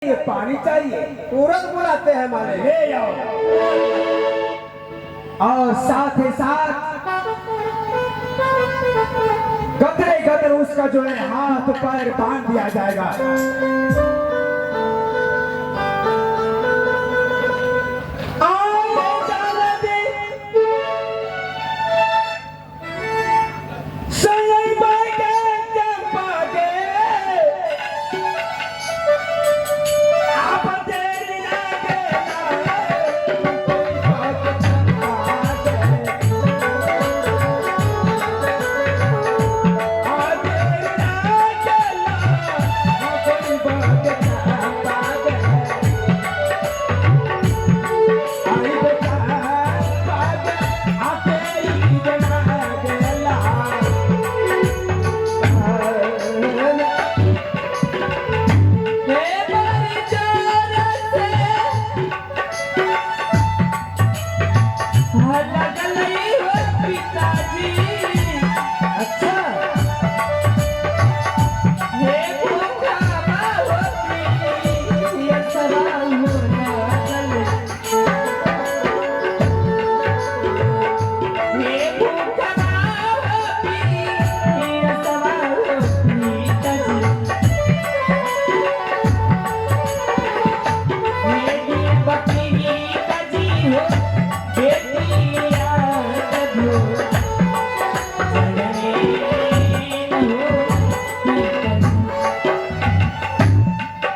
ये पानी चाहिए, तुरंत बुलाते हैं माने। ले आओ। और साथ ही साथ गदरे गदर उसका जो है हाथ पैर बांध दिया जाएगा।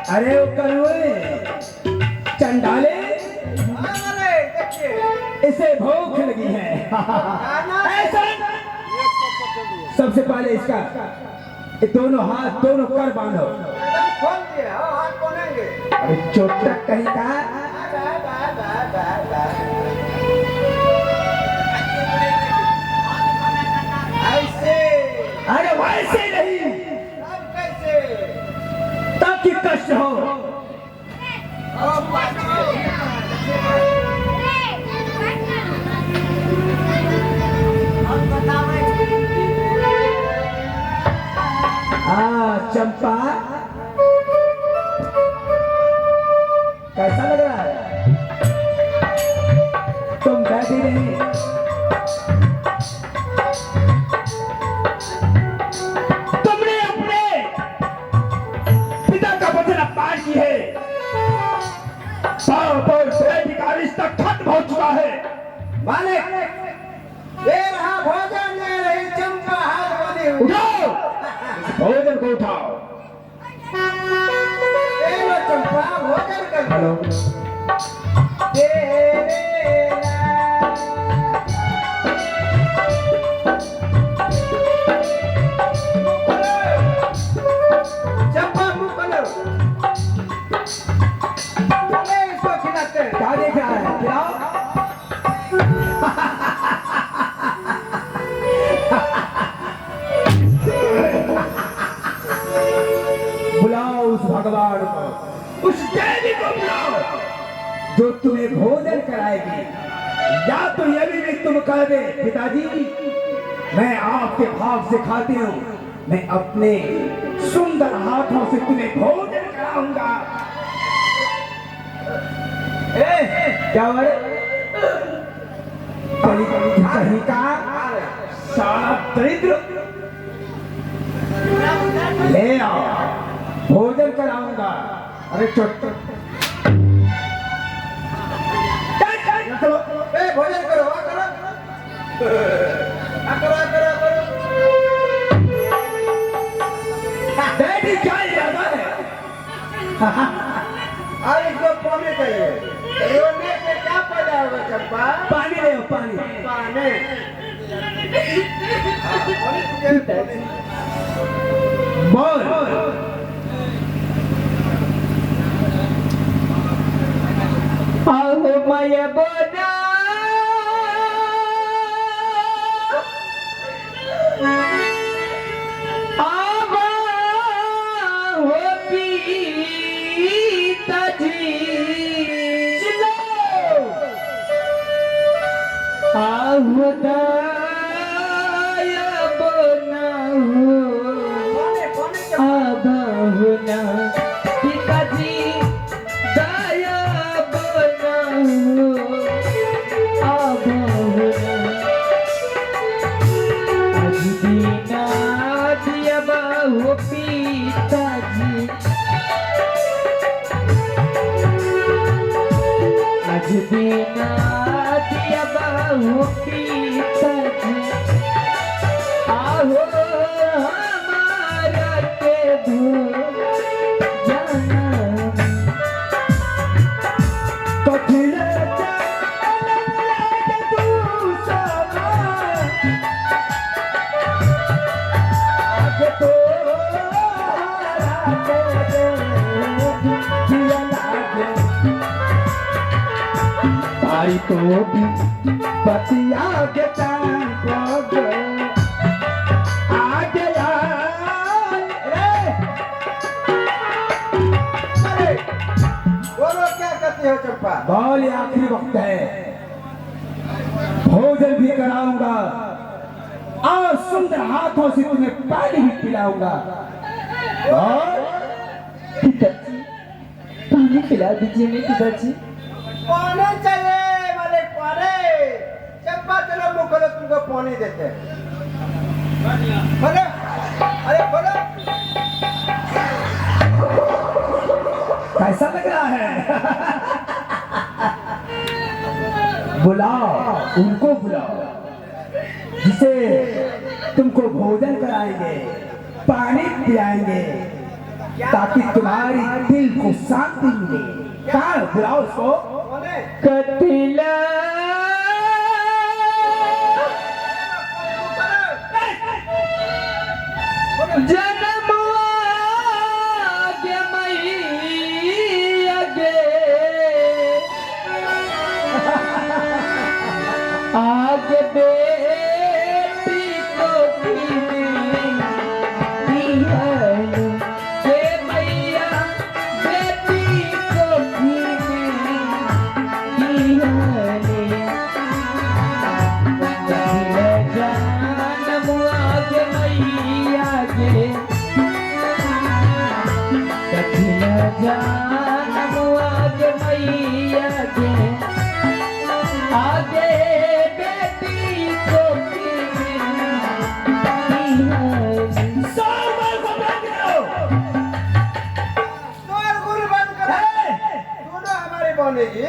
अरे वो करुए चंडाले, इसे भूख लगी है। ऐसा सबसे पहले इसका दोनों हाथ दोनों कर बांधो। अरे चोटा कहीं का। ऐसे अरे वैसे नहीं, ताकि कष्ट हो। चंपा कैसा लग रहा है? तुम बैठी नहीं, तुमने अपने पिता का वचन अपमान की है। बाप और बेटी का रिश्ता खत्म हो चुका है। मालिक, ये रहा भोजन ले रही चंपा, हाथ बंधी हुई। उठाओ, भोजन को उठाओ। ये लो चंपा, भोजन कर। हेलो, चंपा मुंह खोलो। चले इसको खिलाते हैं। क्या देख रहा है? खिलाओ। बुलाओ उस भगवान को, उस देवी को बुलाओ जो तुम्हें भोजन कराएगी। या तो ये भी तुम कह दे, पिताजी मैं आपके भाव से खाती हूँ, मैं अपने सुंदर हाथों से तुम्हें भोजन कराऊंगा। क्या बोले? कहीं का सारा दरिद्र, ले आओ, भोजन कराऊंगा। अरे चलो भोजन करो, करो। डैडी क्या इरादा है? अरे इसको पानी चाहिए। रोने पे क्या पैदा होगा चंपा? पानी ले, पानी। पानी। बोल। आओ मैं बोला आवा हो पिताजी, आओ दया बना हो, आबा होना पिताजी। बिना दिया बहु पीतज आहो हमारा के भूल जानम तो फिर जाने तू समा आगे तो आई तो भी बतिया के टाइम पर आ गया रे बोलो क्या कहते हो चंपा? बोल ये आखिरी वक्त है, भोजन भी कराऊंगा और सुंदर हाथों से तुम्हें पानी भी पिलाऊंगा। और पिताजी पानी पिला दीजिए मैं पिताजी। पानी चाहिए मारे पानी। चंपा चलो मुँह खोलो, तुमको पानी देते हैं। बोलो, अरे बोलो। कैसा लग रहा है? बुलाओ, उनको बुलाओ जिसे तुमको भोजन कराएंगे, पानी पिलाएंगे ताकि तुम्हारी दिल को शांति मिले। कहाँ बुलाओ उसको? कतिला जन्म आगे मई आगे आगे बेटी को मैया बेटी को आगे बेटी को द्वार गुरु बंद करो। दोनों हमारे बनेगी।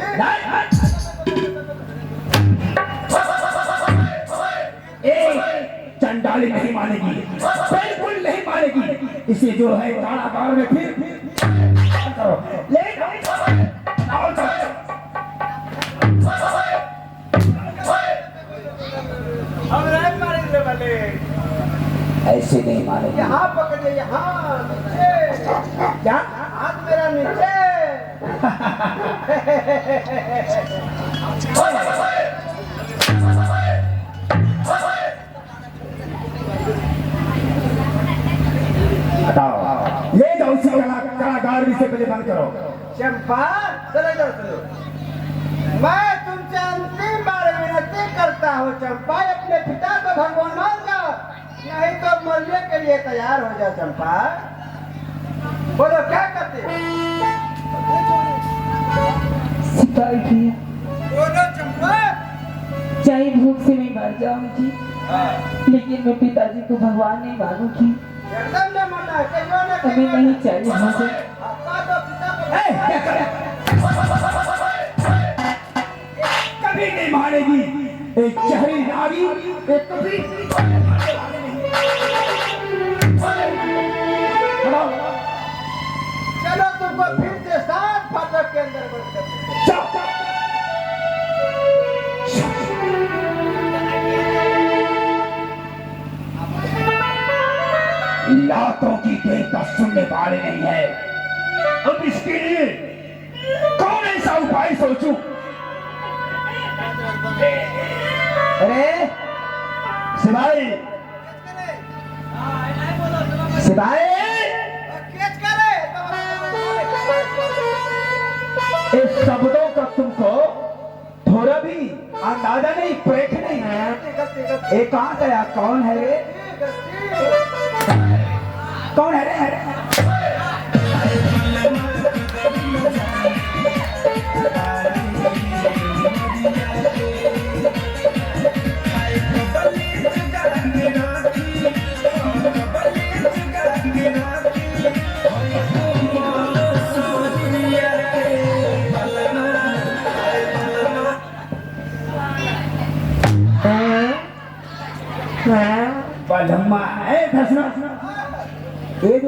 चंडाली नहीं मानेगी, बिल्कुल नहीं मानेगी। इसे जो है कारागार में फिर करो। ले आओ, चलो। हम नहीं मारेंगे वाले। ऐसे नहीं मानेगी। यहाँ पकड़िए, यहाँ नीचे। क्या? हाथ मेरा नीचे। हटाओ, ले जाओ उसी कारागार में से पहले बंद करो। चंपा चले जाओ चलो। मैं तुमसे अंतिम बार विनती करता हूँ चंपा, अपने पिता को भगवान मान जाओ, नहीं तो मरने के लिए तैयार हो जाओ। चंपा बोलो क्या करते हो? सिपाही भैया बोलो चंपा। चाहे भूख से मैं मर जाऊंगी लेकिन मैं पिताजी को भगवान नहीं मानूंगी। एकदम न मरना है, कहियो न हमें नहीं चाहिए भोजन। आपका तो पिता को क्या करे? कभी नहीं मानेगी। एक चहरी नारी, एक कभी चलो तुमको फिर से 7 फाटक के अंदर बंद कर देते हैं। लातों की देवता सुनने वाले नहीं है। अब इसके लिए कौन ऐसा उपाय सोचूं? अरे सिपाही, सिपाही, केस करे इस शब्दों का तुमको थोड़ा भी अंदाजा नहीं, प्रेख नहीं है। ये कहाँ गया? कौन है रे? कौन है रे?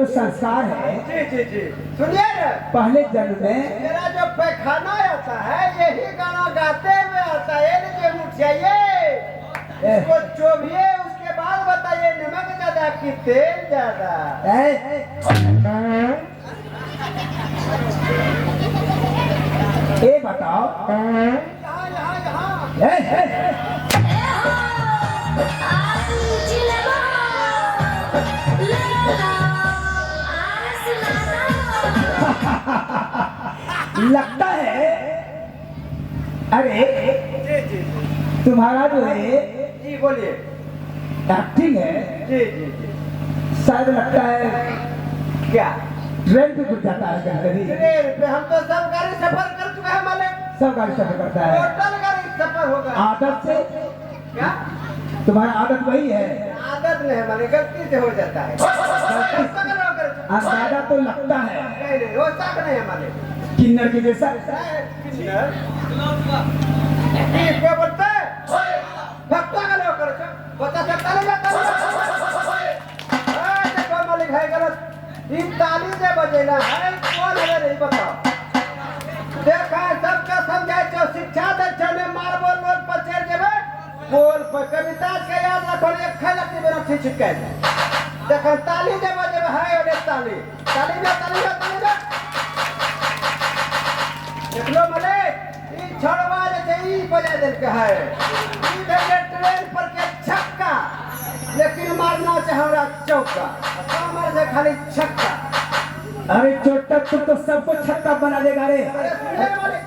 जो संस्कार है, जी जी जी सुनिए ना, पहले जन्म में मेरा जो पैखाना आता है यही गाना गाते हुए आता है। ये लीजिए मुठियाइए, इसको चोभिए, उसके बाद बताइए नमक ज्यादा कि तेल ज्यादा। ये बताओ, यहाँ यहाँ यहाँ लगता है, अरे जी जी तुम्हारा जो है जी बोलिए। एक्टिंग है, जी जी जी शायद लगता है क्या ट्रेन पे घुस जाता है कभी कभी। ट्रेन पे हम तो सब गाड़ी सफर कर चुके हैं मालिक, सब गाड़ी सफर करता है टोटल गाड़ी सफर होगा। आदत से। क्या तुम्हारा आदत वही है, आदत नहीं है मालिक, गलती से हो जाता है। अंदाजा तो लगता है नहीं नहीं वो साफ नहीं है मालिक। किन्नर के जैसा। क्या बोलते हैं भक्ता का लोग करो बता सकता नहीं जाता। देखो मालिक है गलत, इन ताली से बजेला है कौन है नहीं बताओ। देखा सबका समझाए जो शिक्षा दे ने मार बोल बोल पर चढ़ जेबे बोल पर कविता के याद रखो एक खलक के बिना ठीक छिटके देखा ताली दे बजे है और ताली ताली में ताली में ताली में देख लो मालिक ई छोड़वा जे ई बजा दे के है ई भेजे ट्रेन पर के छक्का, लेकिन मारना चाहे हमरा चौका, कमर से खाली छक्का। अरे छोटा तू तो सबको छक्का बना देगा रे। अरे सुनिए मालिक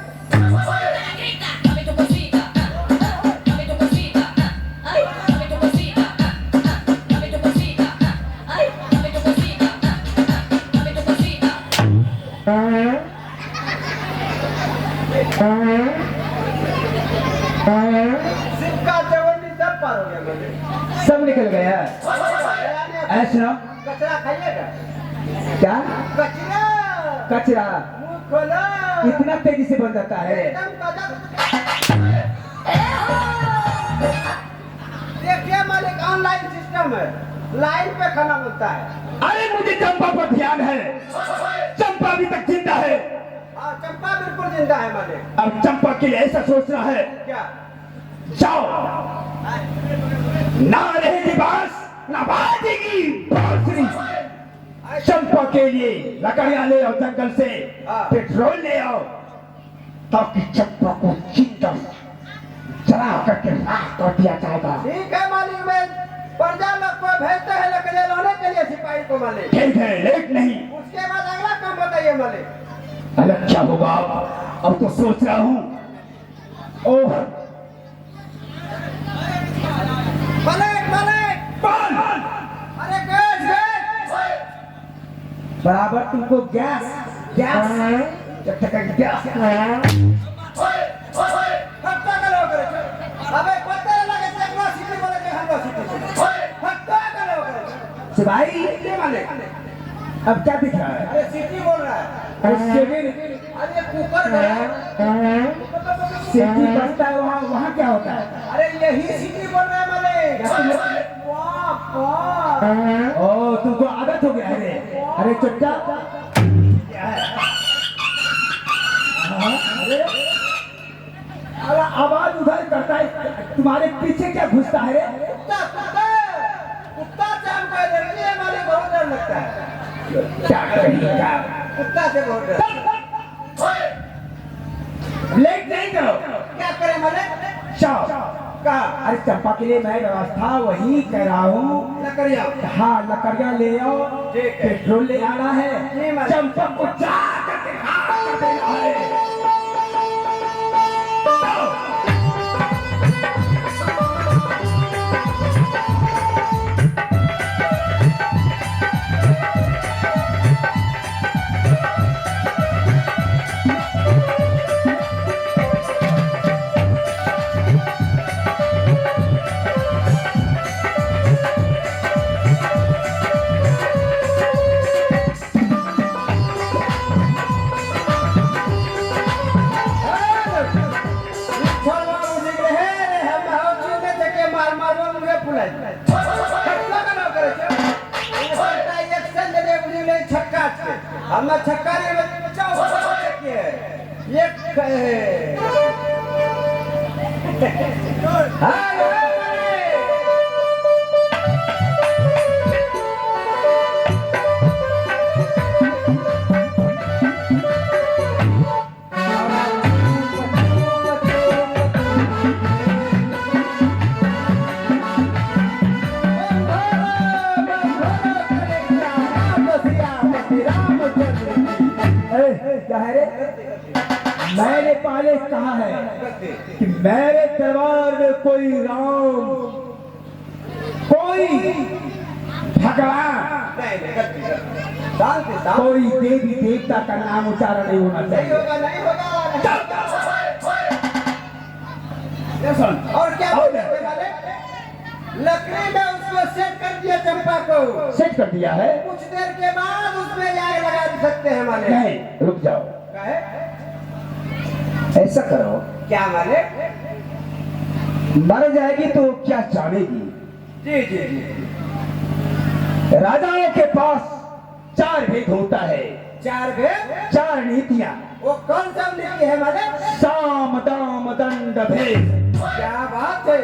सिक्का चवन्नी सब पार हो गया मालिक। सब निकल गया। ऐसा ना कचरा खाइएगा क्या कचरा कचरा मुंह खोलो इतना तेजी से बन जाता है। एकदम ताजा। देखिए मालिक ऑनलाइन सिस्टम है, लाइन पे खाना बनता है। अरे मुझे चंपा पर ध्यान है, चंपा अभी तक जिंदा है। हाँ चंपा बिल्कुल जिंदा है मालिक। अब चंपा के लिए ऐसा सोचना है, क्या जाओ ना रहेगी बांस ना बाजेगी बांसुरी। चंपा के लिए लकड़ियां ले आओ जंगल से, पेट्रोल ले आओ ताकि चंपा को जिंदा जला करके राख कर दिया जाएगा। ठीक है मालिक, मैं प्रजा लोग को भेजते हैं लकड़ियां लाने के लिए सिपाही को मालिक। ठीक है लेट नहीं। उसके बाद अगला काम बताइए मालिक। अलग क्या होगा अब तो सोच रहा हूँ। ओह मालिक मालिक बल अरे गैस गैस बराबर तुमको गैस गैस जब तक गैस फटका का लोग करे अबे पता लगे चकना सिटी बोले के हम सिटी फटका का लोग करे सिपाही ये मालिक। अब क्या दिख रहा है? अरे सिटी बोल रहा है। अरे कुकर गया सिटी बजता है वहाँ वहाँ क्या होता है? अरे यही सिटी बोल रहा है मालिक। वाह वाह ओ तुमको आदत हो गया है रे। अरे चुट्टा क्या है? हाँ, अरे अरे आवाज उधर करता है, तुम्हारे पीछे क्या घुसता है रे? कुत्ता कुत्ता कुत्ता से हम कह रहे हैं ये मालिक बहुत डर लगता है। क्या करेगा? कुत्ता से बहुत डर। लेट नहीं करो। क्या करे मालिक? जाओ। कहा अरे चंपा के लिए मैं व्यवस्था वही कर रहा हूँ। लकड़ियाँ हाँ लकड़ियाँ ले आओ, ठीक है। पेट्रोल ले आना जी, है, मालिक। चंपा को जा करके खाक कर देना है। हम छक्का नहीं बचाओ ये क्या है रे? मैंने पहले कहा है कि मेरे दरबार में कोई राम, कोई भगवान, कोई देवी देवता का नाम उच्चारण नहीं होना नहीं चाहिए। होगा नहीं होगा। सुन, और क्या बोलते वाले? लकड़ी में उसको सेट कर दिया चंपा को। सेट कर दिया है। कुछ देर के बाद उसमें आग लगा सकते हैं माले। नहीं, रुक जाओ। कहे? ऐसा करो, क्या माले? मर जाएगी तो क्या जानेगी? जी जी जी। राजाओं के पास 4 भेद होता है, 4 भेद? 4 नीतियां। वो कौन सा नीति है माले? साम दाम दंड भेद। क्या बात है?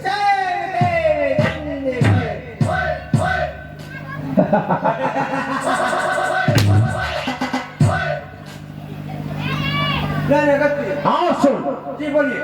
सेन देव दंड भेद। नहीं नहीं, हाँ सुन, जी बोलिए।